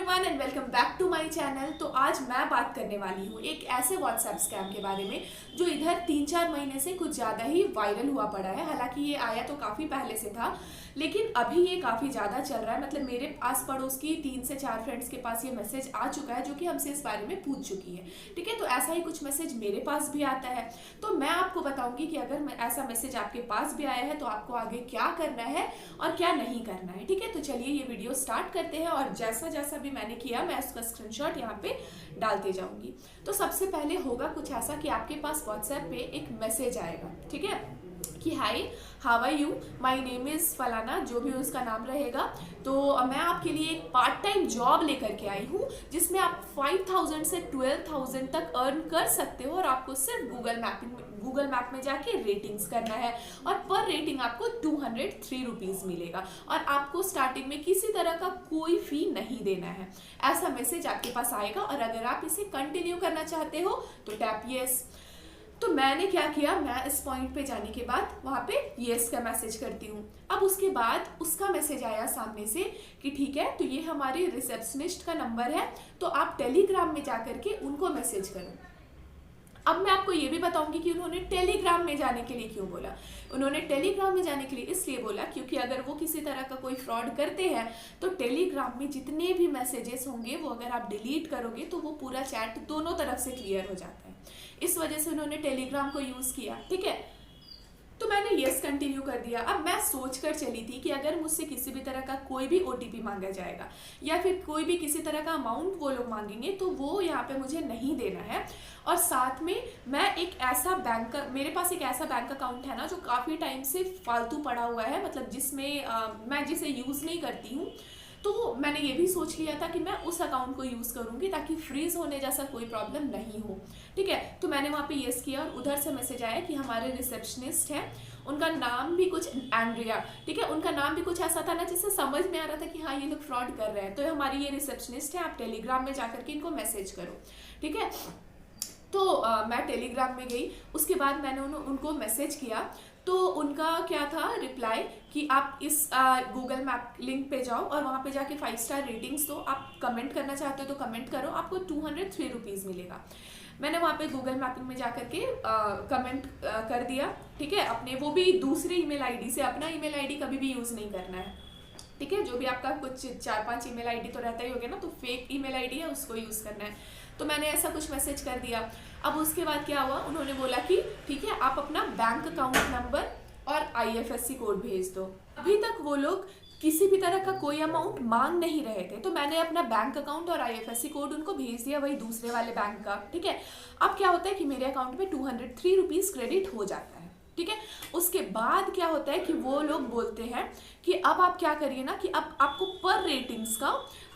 Everyone and welcome back to my channel. तो आज मैं बात करने वाली हूँ एक ऐसे व्हाट्सएप स्कैम के बारे में जो इधर 3-4 महीने से कुछ ज़्यादा ही वायरल हुआ पड़ा है। हालांकि ये आया तो काफ़ी पहले से था, लेकिन अभी ये काफ़ी ज़्यादा चल रहा है। मतलब मेरे आस पड़ोस की 3 से 4 फ्रेंड्स के पास ये मैसेज आ चुका है जो कि हमसे इस बारे में पूछ चुकी है। ठीक है, तो ऐसा ही कुछ मैसेज मेरे पास भी आता है। तो मैं आपको बताऊंगी कि अगर ऐसा मैसेज आपके पास भी आया है तो आपको आगे क्या करना है और क्या नहीं करना है। ठीक है, तो चलिए ये वीडियो स्टार्ट करते हैं और जैसा जैसा भी मैंने किया मैं उसका स्क्रीनशॉट यहाँ पे डालते जाऊंगी। तो सबसे पहले होगा कुछ ऐसा कि आपके पास व्हाट्सएप पे एक मैसेज आएगा। ठीक है, कि hi how are you, my name is फलाना, जो भी उसका नाम रहेगा। तो मैं आपके लिए एक पार्ट टाइम जॉब लेकर के आई हूँ जिसमें आप 5000 से 12000 तक अर्न कर सकते हो और आपको सिर्फ गूगल मैप में जाके रेटिंग्स करना है और पर रेटिंग आपको 203 रुपीज़ मिलेगा और आपको स्टार्टिंग में किसी तरह का कोई फी नहीं देना है। ऐसा मैसेज आपके पास आएगा और अगर आप इसे कंटिन्यू करना चाहते हो तो टैप यस। तो मैंने क्या किया, मैं इस पॉइंट पे जाने के बाद वहाँ पे येस का मैसेज करती हूँ। अब उसके बाद उसका मैसेज आया सामने से कि ठीक है, तो ये हमारे रिसेप्शनिस्ट का नंबर है, तो आप टेलीग्राम में जा करके उनको मैसेज करो। अब मैं आपको ये भी बताऊंगी कि उन्होंने टेलीग्राम में जाने के लिए क्यों बोला। उन्होंने टेलीग्राम में जाने के लिए इसलिए बोला क्योंकि अगर वो किसी तरह का कोई फ्रॉड करते हैं तो टेलीग्राम में जितने भी मैसेजेस होंगे वो अगर आप डिलीट करोगे तो वो पूरा चैट दोनों तरफ से क्लियर हो जाता है। इस वजह से उन्होंने टेलीग्राम को यूज़ किया। ठीक है, तो मैंने यस कंटिन्यू कर दिया। अब मैं सोच कर चली थी कि अगर मुझसे किसी भी तरह का कोई भी ओटीपी मांगा जाएगा या फिर कोई भी किसी तरह का अमाउंट वो लोग मांगेंगे तो वो यहाँ पे मुझे नहीं देना है। और साथ में मैं एक ऐसा मेरे पास एक ऐसा बैंक अकाउंट है ना जो काफ़ी टाइम से फालतू पड़ा हुआ है, मतलब जिसमें मैं जिसे यूज़ नहीं करती हूँ। तो मैंने ये भी सोच लिया था कि मैं उस अकाउंट को यूज़ करूँगी ताकि फ्रीज होने जैसा कोई प्रॉब्लम नहीं हो। ठीक है, तो मैंने वहाँ पे येस किया और उधर से मैसेज आया कि हमारे रिसेप्शनिस्ट हैं, उनका नाम भी कुछ एंड्रिया। ठीक है, उनका नाम भी कुछ ऐसा था ना जिससे समझ में आ रहा था कि हाँ ये लोग फ्रॉड कर रहे हैं। तो हमारी ये रिसेप्शनिस्ट है, आप टेलीग्राम में जाकर के इनको मैसेज करो। ठीक है, तो मैं टेलीग्राम में गई, उसके बाद मैंने उनको मैसेज किया। तो उनका क्या था रिप्लाई कि आप इस गूगल मैप लिंक पे जाओ और वहाँ पे जाके 5 स्टार रेटिंग्स दो, आप कमेंट करना चाहते हो तो कमेंट करो, आपको 203 रुपीज़ मिलेगा। मैंने वहाँ पे गूगल मैपिंग में जा करके कमेंट कर दिया। ठीक है, अपने वो भी दूसरे ईमेल आईडी से, अपना ईमेल आईडी कभी भी यूज़ नहीं करना है। ठीक है, जो भी आपका कुछ 4-5 ईमेल आईडी तो रहता ही होगा ना, तो फेक ईमेल आईडी है उसको यूज़ करना है। तो मैंने ऐसा कुछ मैसेज कर दिया। अब उसके बाद क्या हुआ, उन्होंने बोला कि ठीक है आप अपना बैंक अकाउंट नंबर और आईएफएससी कोड भेज दो। अभी तक वो लोग किसी भी तरह का कोई अमाउंट मांग नहीं रहे थे, तो मैंने अपना बैंक अकाउंट और आईएफएससी कोड उनको भेज दिया, वही दूसरे वाले बैंक का। ठीक है, अब क्या होता है कि मेरे अकाउंट में 203 रुपीज़ क्रेडिट हो जाता है। ठीक है, उसके बाद क्या होता है कि वो लोग बोलते हैं कि अब आप क्या करिए ना कि अब आपको पर रेटिंग्स का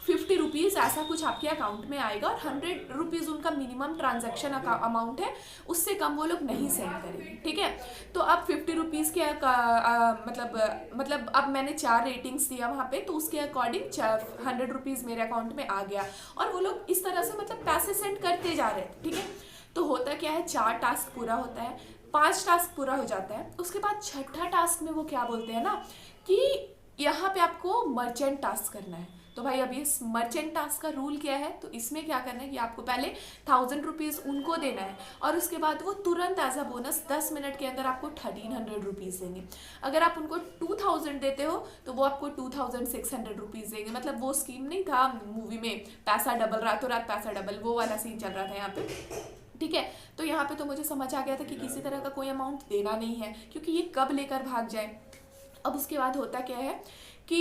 50 रुपीज़ ऐसा कुछ आपके अकाउंट में आएगा और 100 रुपीज़ उनका मिनिमम ट्रांजैक्शन अमाउंट है, उससे कम वो लोग नहीं सेंड करेंगे। ठीक है, तो अब 50 रुपीज़ के मतलब अब मैंने 4 रेटिंग्स दिया वहाँ पे, तो उसके अकॉर्डिंग 100 रुपीज़ मेरे अकाउंट में आ गया और वो लोग इस तरह से मतलब पैसे सेंड करते जा रहे थे। ठीक है, तो होता क्या है, 4 टास्क पूरा होता है, 5 टास्क पूरा हो जाता है, उसके बाद छठा टास्क में वो क्या बोलते हैं ना कि यहाँ पे आपको मर्चेंट टास्क करना है। तो भाई अभी इस मर्चेंट टास्क का रूल क्या है, तो इसमें क्या करना है कि आपको पहले 1000 रुपीज़ उनको देना है और उसके बाद वो तुरंत एज अ बोनस 10 मिनट के अंदर आपको 1300 रुपीज़ देंगे। अगर आप उनको 2000 देते हो तो वो आपको 2600 रुपीज़ देंगे। मतलब वो स्कीम नहीं था मूवी में पैसा डबल, रातों रात पैसा डबल, वो वाला सीन चल रहा था यहाँ पे। ठीक है, तो यहाँ पे तो मुझे समझ आ गया था कि किसी तरह का कोई अमाउंट देना नहीं है क्योंकि ये कब लेकर भाग जाए। अब उसके बाद होता क्या है कि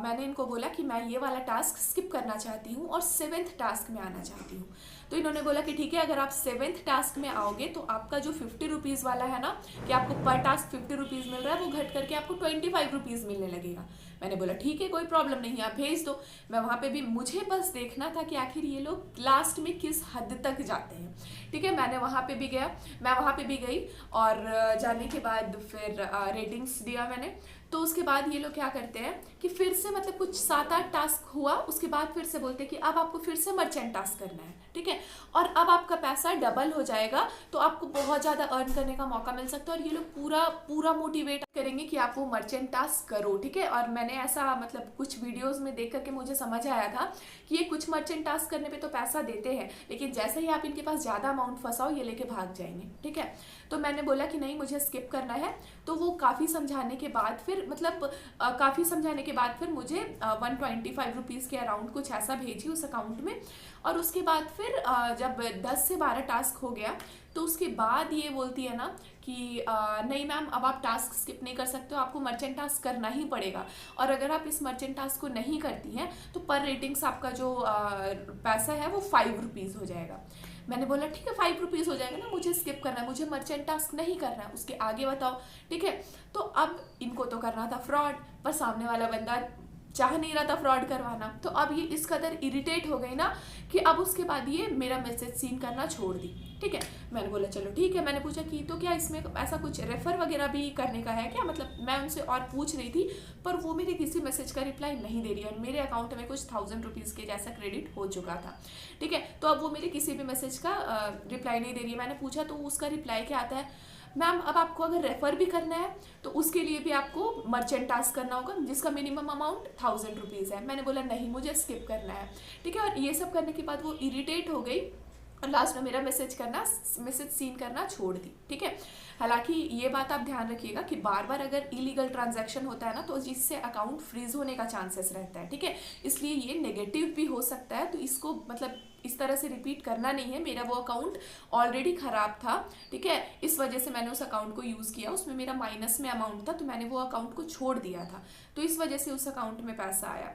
मैंने इनको बोला कि मैं ये वाला टास्क स्किप करना चाहती हूँ और 7th टास्क में आना चाहती हूँ। तो इन्होंने बोला कि ठीक है अगर आप 7th टास्क में आओगे तो आपका जो 50 रुपीज़ वाला है ना कि आपको पर टास्क 50 रुपीज़ मिल रहा है, वो घट करके आपको 25 रुपीज़ मिलने लगेगा। मैंने बोला ठीक है कोई प्रॉब्लम नहीं है, आप भेज दो। मैं वहाँ पे भी, मुझे बस देखना था कि आखिर ये लोग लास्ट में किस हद तक जाते हैं। ठीक है, मैं वहाँ पे भी गई और जाने के बाद फिर रेटिंग्स दिया मैंने। तो उसके बाद ये लोग क्या करते हैं कि फिर से मतलब कुछ 7-8 टास्क हुआ, उसके बाद फिर से बोलते हैं कि अब आपको फिर से मर्चेंट टास्क करना है। ठीक है, और अब आपका पैसा डबल हो जाएगा, तो आपको बहुत ज़्यादा अर्न करने का मौका मिल सकता है। और ये लोग पूरा मोटिवेट करेंगे कि आप वो मर्चेंट टास्क करो, ठीक है। और मैंने ऐसा मतलब कुछ वीडियोस में देख करके मुझे समझ आया था कि ये कुछ मर्चेंट टास्क करने पे तो पैसा देते हैं, लेकिन जैसे ही आप इनके पास ज़्यादा अमाउंट फंसाओ ये लेके भाग जाएंगे, ठीक है। तो मैंने बोला कि नहीं, मुझे स्किप करना है। तो वो काफ़ी समझाने के बाद फिर मुझे 125 रुपीज़ के अराउंड कुछ ऐसा भेजी उस अकाउंट में। और उसके बाद फिर जब 10 से 12 टास्क हो गया तो उसके बाद ये बोलती है ना कि नहीं मैम, अब आप टास्क स्किप नहीं कर सकते हो, आपको मर्चेंट टास्क करना ही पड़ेगा। और अगर आप इस मर्चेंट टास्क को नहीं करती हैं तो पर रेटिंग्स आपका जो पैसा है वो 5 रुपीज़ हो जाएगा। मैंने बोला ठीक है 5 रुपीज़ हो जाएगा ना, मुझे स्किप करना है, मुझे मर्चेंट टास्क नहीं करना है, उसके आगे बताओ, ठीक है। तो अब इनको तो करना था फ्रॉड, पर सामने वाला बंदा चाह नहीं रहा था फ्रॉड करवाना। तो अब ये इस कदर इरिटेट हो गई ना कि अब उसके बाद ये मेरा मैसेज सीन करना छोड़ दी, ठीक है। मैंने बोला चलो ठीक है। मैंने पूछा कि तो क्या इसमें ऐसा कुछ रेफर वगैरह भी करने का है क्या, मतलब मैं उनसे और पूछ रही थी, पर वो मेरे किसी मैसेज का रिप्लाई नहीं दे रही। और मेरे अकाउंट में कुछ 1000 रुपीज़ के जैसा क्रेडिट हो चुका था, ठीक है। तो अब वो मेरे किसी भी मैसेज का रिप्लाई नहीं दे रही है। मैंने पूछा तो उसका रिप्लाई क्या आता है, मैम अब आपको अगर रेफ़र भी करना है तो उसके लिए भी आपको मर्चेंट टास्क करना होगा, जिसका मिनिमम अमाउंट 1000 रुपीज़ है। मैंने बोला नहीं, मुझे स्किप करना है, ठीक है। और ये सब करने के बाद वो इरिटेट हो गई और लास्ट में मेरा मैसेज सीन करना छोड़ दी, ठीक है। हालांकि ये बात आप ध्यान रखिएगा कि बार बार अगर इलीगल ट्रांजैक्शन होता है ना तो जिससे अकाउंट फ्रीज होने का चांसेस रहता है, ठीक है। इसलिए ये नेगेटिव भी हो सकता है, तो इसको मतलब इस तरह से रिपीट करना नहीं है। मेरा वो अकाउंट ऑलरेडी ख़राब था, ठीक है, इस वजह से मैंने उस अकाउंट को यूज़ किया, उसमें मेरा माइनस में अमाउंट था, तो मैंने वो अकाउंट को छोड़ दिया था, तो इस वजह से उस अकाउंट में पैसा आया।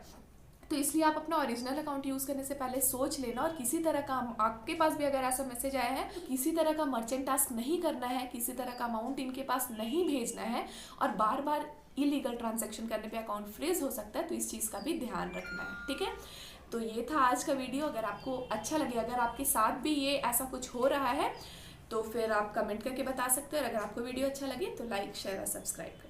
तो इसलिए आप अपना ओरिजिनल अकाउंट यूज़ करने से पहले सोच लेना। और किसी तरह का आपके पास भी अगर ऐसा मैसेज आया है तो किसी तरह का मर्चेंट टास्क नहीं करना है, किसी तरह का अमाउंट इनके पास नहीं भेजना है, और बार बार इलीगल ट्रांजैक्शन करने पे अकाउंट फ्रीज हो सकता है, तो इस चीज़ का भी ध्यान रखना है, ठीक है। तो ये था आज का वीडियो। अगर आपको अच्छा लगे, अगर आपके साथ भी ये ऐसा कुछ हो रहा है तो फिर आप कमेंट करके बता सकते हो। और अगर आपको वीडियो अच्छा लगे तो लाइक, शेयर और सब्सक्राइब करें।